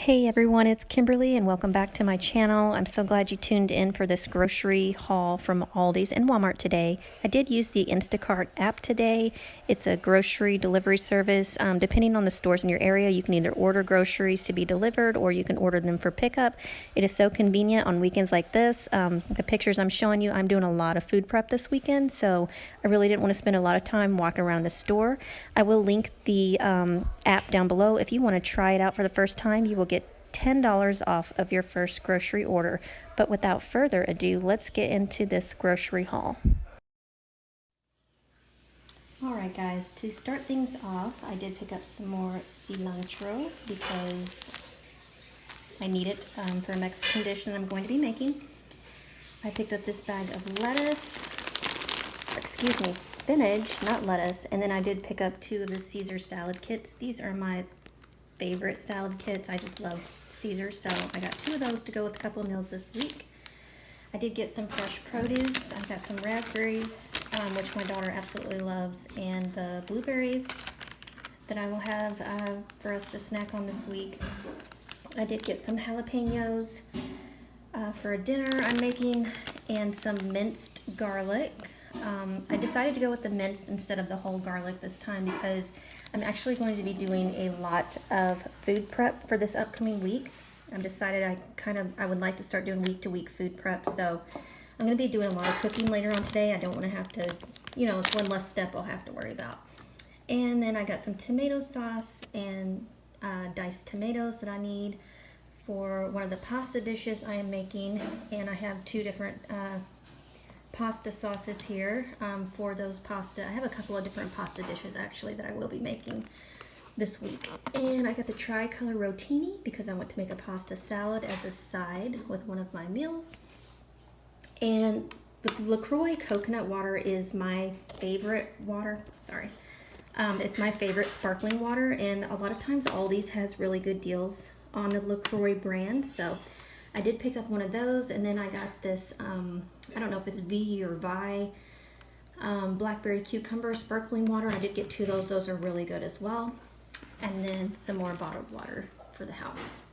Hey everyone, it's Kimberly and welcome back to my channel. I'm so glad you tuned in for this grocery haul from Aldi's and Walmart today. I did use the Instacart app today. It's a grocery delivery service. Depending on the stores in your area, you can either order groceries to be delivered or you can order them for pickup. It is so convenient on weekends like this. The pictures I'm showing you, I'm doing a lot of food prep this weekend, so I really didn't want to spend a lot of time walking around the store. I will link the app down below. If you want to try it out for the first time, you will get $10 off of your first grocery order. But without further ado, let's get into this grocery haul. Alright guys, to start things off, I did pick up some more cilantro because I need it for a Mexican dish that I'm going to be making. I picked up this bag of lettuce, spinach, not lettuce, and then I did pick up 2 of the Caesar salad kits. These are my favorite salad kits. I just love Caesar, so I got 2 of those to go with a couple of meals this week. I did get some fresh produce. I got some raspberries, which my daughter absolutely loves, and the blueberries that I will have for us to snack on this week. I did get some jalapenos for a dinner I'm making, and some minced garlic. I decided to go with the minced instead of the whole garlic this time because I'm actually going to be doing a lot of food prep for this upcoming week. I've decided I would like to start doing week-to-week food prep, so I'm going to be doing a lot of cooking later on today. I don't want to have to, it's one less step I'll have to worry about. And then I got some tomato sauce and diced tomatoes that I need for one of the pasta dishes I am making, and I have 2 different pasta sauces here for those pasta. I have a couple of different pasta dishes actually that I will be making this week. And I got the tricolor rotini because I want to make a pasta salad as a side with one of my meals. And the LaCroix coconut water is my favorite water. It's my favorite sparkling water, and a lot of times Aldi's has really good deals on the LaCroix brand, so I did pick up one of those. And then I got this, I don't know if it's V or Vi, blackberry cucumber sparkling water. I did get 2 of those. Those are really good as well. And then some more bottled water for the house.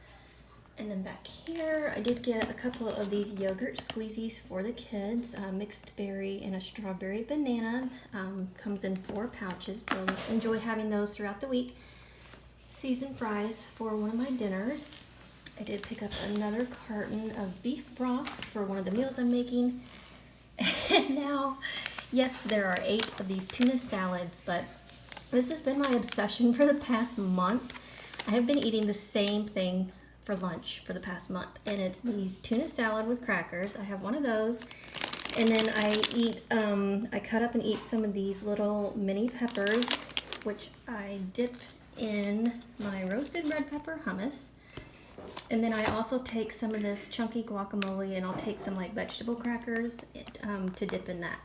And then back here, I did get a couple of these yogurt squeezies for the kids. Mixed berry and a strawberry banana. Comes in 4 pouches. So enjoy having those throughout the week. Seasoned fries for one of my dinners. I did pick up another carton of beef broth for one of the meals I'm making. And now, yes, there are 8 of these tuna salads, but this has been my obsession for the past month. I have been eating the same thing for lunch for the past month, and it's these tuna salad with crackers. I have one of those, and then I cut up and eat some of these little mini peppers, which I dip in my roasted red pepper hummus. And then I also take some of this chunky guacamole, and I'll take some like vegetable crackers to dip in that.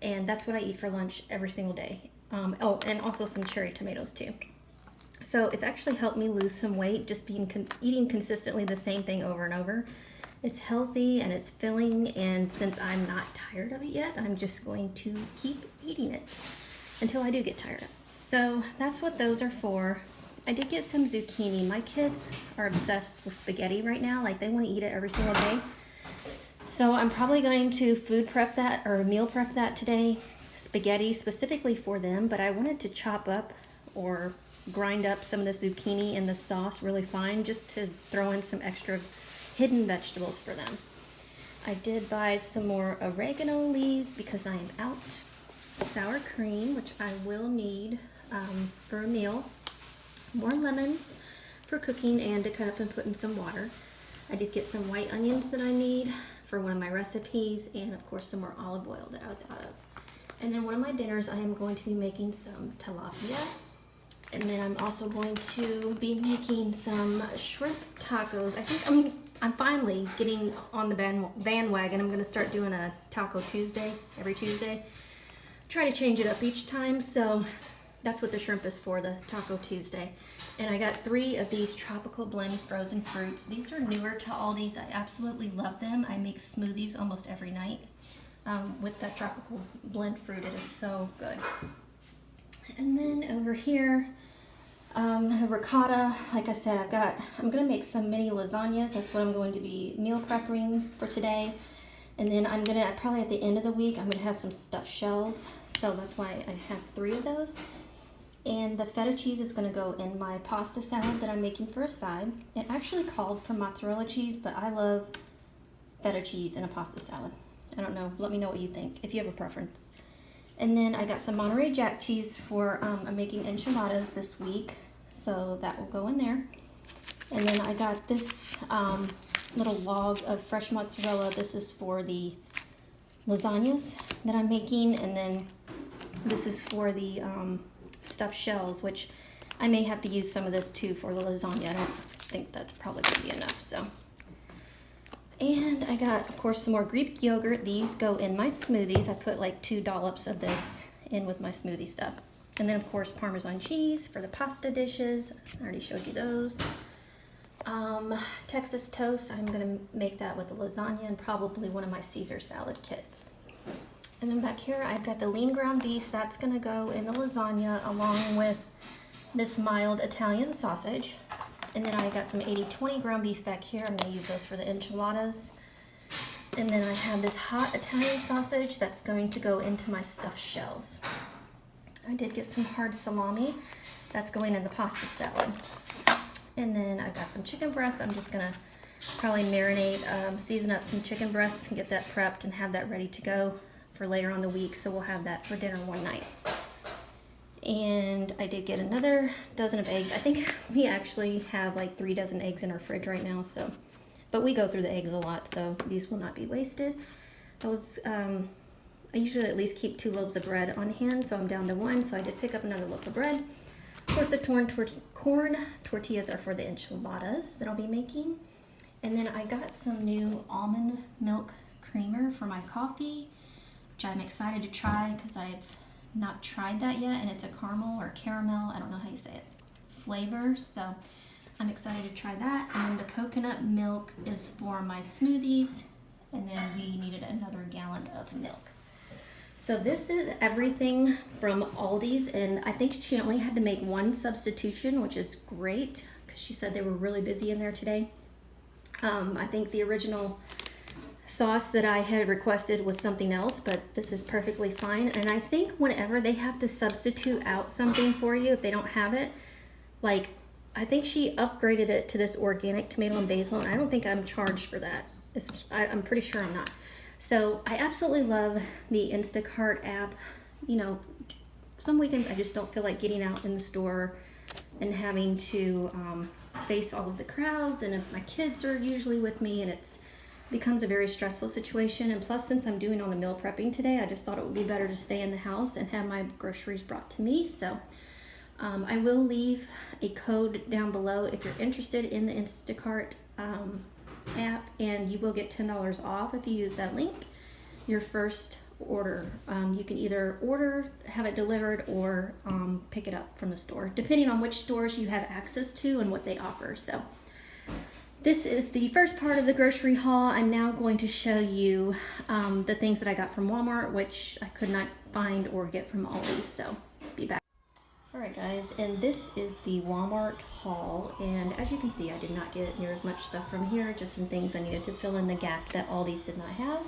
And that's what I eat for lunch every single day. Oh, and also some cherry tomatoes too. So it's actually helped me lose some weight, just eating consistently the same thing over and over. It's healthy and it's filling, and since I'm not tired of it yet, I'm just going to keep eating it until I do get tired of it. So that's what those are for. I did get some zucchini. My kids are obsessed with spaghetti right now. Like, they want to eat it every single day. So I'm probably going to food prep that or meal prep that today. Spaghetti specifically for them, but I wanted to chop up or grind up some of the zucchini in the sauce really fine just to throw in some extra hidden vegetables for them. I did buy some more oregano leaves because I am out. Sour cream, which I will need for a meal. More lemons for cooking and to cut up and put in some water. I did get some white onions that I need for one of my recipes, and of course some more olive oil that I was out of. And then one of my dinners, I am going to be making some tilapia, and then I'm also going to be making some shrimp tacos. I think I'm finally getting on the bandwagon. I'm going to start doing a Taco Tuesday every Tuesday. Try to change it up each time, so that's what the shrimp is for, the Taco Tuesday. And I got 3 of these tropical blend frozen fruits. These are newer to Aldi's. I absolutely love them. I make smoothies almost every night with that tropical blend fruit. It is so good. And then over here, Ricotta, like I said, I'm gonna make some mini lasagnas. That's what I'm going to be meal prepping for today. And then I'm gonna, probably at the end of the week, I'm gonna have some stuffed shells. So that's why I have 3 of those. And the feta cheese is gonna go in my pasta salad that I'm making for a side. It actually called for mozzarella cheese, but I love feta cheese in a pasta salad. I don't know, let me know what you think, if you have a preference. And then I got some Monterey Jack cheese for, I'm making enchiladas this week. So that will go in there. And then I got this little log of fresh mozzarella. This is for the lasagnas that I'm making. And then this is for the stuffed shells, which I may have to use some of this too for the lasagna. I don't think that's probably going to be enough. So, and I got, of course, some more Greek yogurt. These go in my smoothies. I put like 2 dollops of this in with my smoothie stuff. And then, of course, Parmesan cheese for the pasta dishes. I already showed you those. Texas toast. I'm going to make that with the lasagna and probably one of my Caesar salad kits. And then back here, I've got the lean ground beef. That's going to go in the lasagna along with this mild Italian sausage. And then I got some 80/20 ground beef back here. I'm going to use those for the enchiladas. And then I have this hot Italian sausage that's going to go into my stuffed shells. I did get some hard salami. That's going in the pasta salad. And then I've got some chicken breasts. I'm just gonna probably marinate, season up some chicken breasts and get that prepped and have that ready to go for later on the week. So we'll have that for dinner one night. And I did get another dozen of eggs. I think we actually have like 3 dozen eggs in our fridge right now. So, but we go through the eggs a lot, so these will not be wasted. I usually at least keep 2 loaves of bread on hand, so I'm down to 1, so I did pick up another loaf of bread. Of course, the corn tortillas are for the enchiladas that I'll be making. And then I got some new almond milk creamer for my coffee, which I'm excited to try because I've not tried that yet, and it's a caramel or caramel, I don't know how you say it, flavor, so I'm excited to try that. And then the coconut milk is for my smoothies, and then we needed another gallon of milk. So this is everything from Aldi's, and I think she only had to make 1 substitution, which is great because she said they were really busy in there today. I think the original sauce that I had requested was something else, but this is perfectly fine. And I think whenever they have to substitute out something for you, if they don't have it, like I think she upgraded it to this organic tomato and basil, and I don't think I'm charged for that. I'm pretty sure I'm not. So I absolutely love the Instacart app. You know, some weekends I just don't feel like getting out in the store and having to face all of the crowds, and if my kids are usually with me, and it becomes a very stressful situation. And plus, since I'm doing all the meal prepping today, I just thought it would be better to stay in the house and have my groceries brought to me. So I will leave a code down below if you're interested in the Instacart app, and you will get $10 off if you use that link your first order. You can either order, have it delivered, or pick it up from the store, depending on which stores you have access to and what they offer. So this is the first part of the grocery haul. I'm now going to show you the things that I got from Walmart, which I could not find or get from Aldi. So be back. Alright guys, and this is the Walmart haul, and as you can see, I did not get near as much stuff from here, just some things I needed to fill in the gap that Aldi's did not have.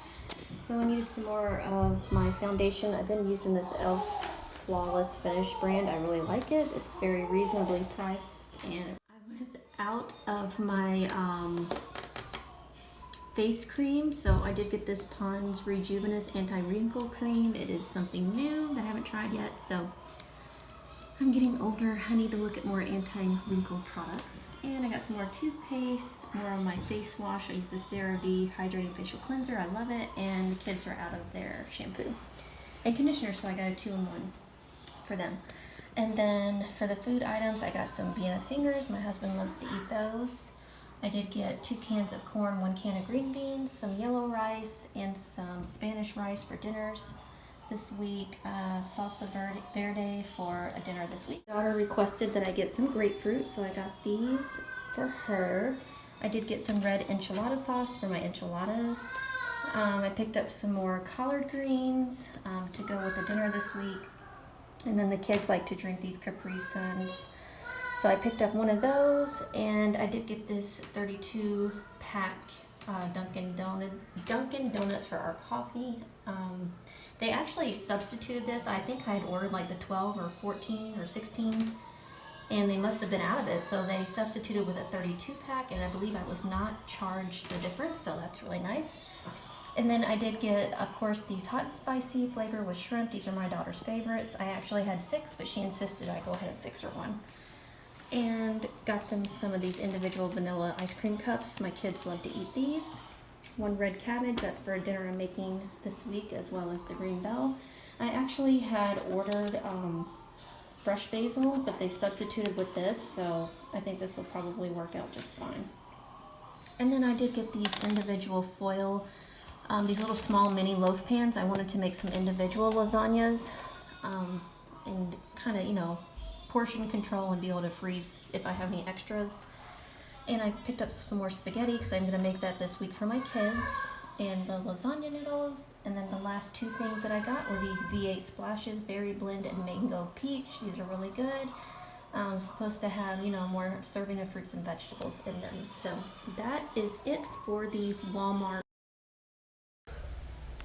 So I needed some more of my foundation. I've been using this e.l.f. Flawless Finish brand. I really like it. It's very reasonably priced, and I was out of my face cream, so I did get this Pond's Rejuvenous Anti-Wrinkle Cream. It is something new that I haven't tried yet, so I'm getting older. I need to look at more anti-wrinkle products. And I got some more toothpaste, more of my face wash. I use the CeraVe Hydrating Facial Cleanser. I love it. And the kids are out of their shampoo and conditioner, so I got a 2-in-1 for them. And then for the food items, I got some Vienna fingers. My husband loves to eat those. I did get 2 cans of corn, 1 can of green beans, some yellow rice, and some Spanish rice for dinners this week, salsa verde for a dinner this week. My daughter requested that I get some grapefruit, so I got these for her. I did get some red enchilada sauce for my enchiladas. I picked up some more collard greens to go with the dinner this week. And then the kids like to drink these Capri Suns. So I picked up one of those, and I did get this 32 pack Dunkin' Donuts for our coffee. They actually substituted this. I think I had ordered like the 12 or 14 or 16, and they must have been out of it. So they substituted with a 32 pack, and I believe I was not charged the difference, so that's really nice. And then I did get, of course, these hot and spicy flavor with shrimp. These are my daughter's favorites. I actually had 6, but she insisted I go ahead and fix her one. And got them some of these individual vanilla ice cream cups. My kids love to eat these. One red cabbage, that's for a dinner I'm making this week, as well as the green bell. I actually had ordered fresh basil, but they substituted with this, so I think this will probably work out just fine. And then I did get these individual foil, these little small mini loaf pans. I wanted to make some individual lasagnas and kind of, you know, portion control and be able to freeze if I have any extras. And I picked up some more spaghetti because I'm going to make that this week for my kids, and the lasagna noodles. And then the last 2 things that I got were these V8 splashes, berry blend and mango peach. These are really good. Supposed to have, you know, more serving of fruits and vegetables in them. So that is it for the Walmart.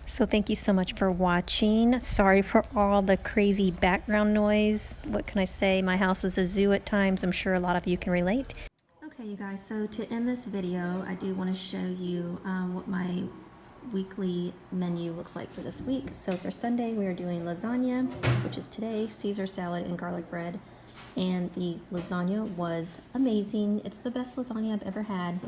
So thank you so much for watching. Sorry for all the crazy background noise. What can I say? My house is a zoo at times. I'm sure a lot of you can relate. Okay, you guys, so to end this video, I do want to show you what my weekly menu looks like for this week. So for Sunday, we are doing lasagna, which is today, Caesar salad and garlic bread. And the lasagna was amazing. It's the best lasagna I've ever had.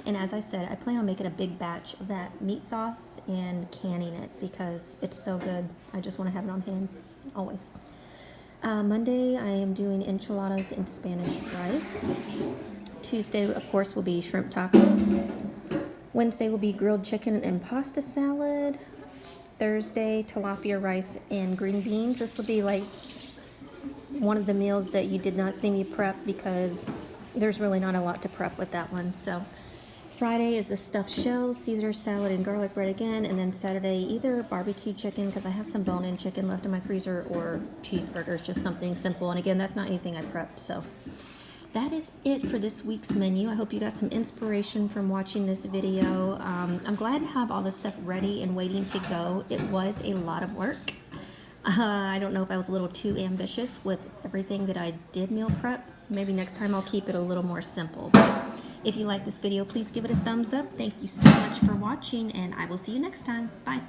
And as I said, I plan on making a big batch of that meat sauce and canning it because it's so good. I just want to have it on hand, always. Monday, I am doing enchiladas and Spanish rice. Tuesday, of course, will be shrimp tacos. Wednesday will be grilled chicken and pasta salad. Thursday, tilapia rice and green beans. This will be like one of the meals that you did not see me prep because there's really not a lot to prep with that one. So Friday is the stuffed shells, Caesar salad and garlic bread again, and then Saturday either barbecue chicken because I have some bone-in chicken left in my freezer, or cheeseburgers, just something simple. And again, that's not anything I prepped. So that is it for this week's menu. I hope you got some inspiration from watching this video. I'm glad to have all this stuff ready and waiting to go. It was a lot of work. I don't know if I was a little too ambitious with everything that I did meal prep. Maybe next time I'll keep it a little more simple. But if you like this video, please give it a thumbs up. Thank you so much for watching, and I will see you next time. Bye.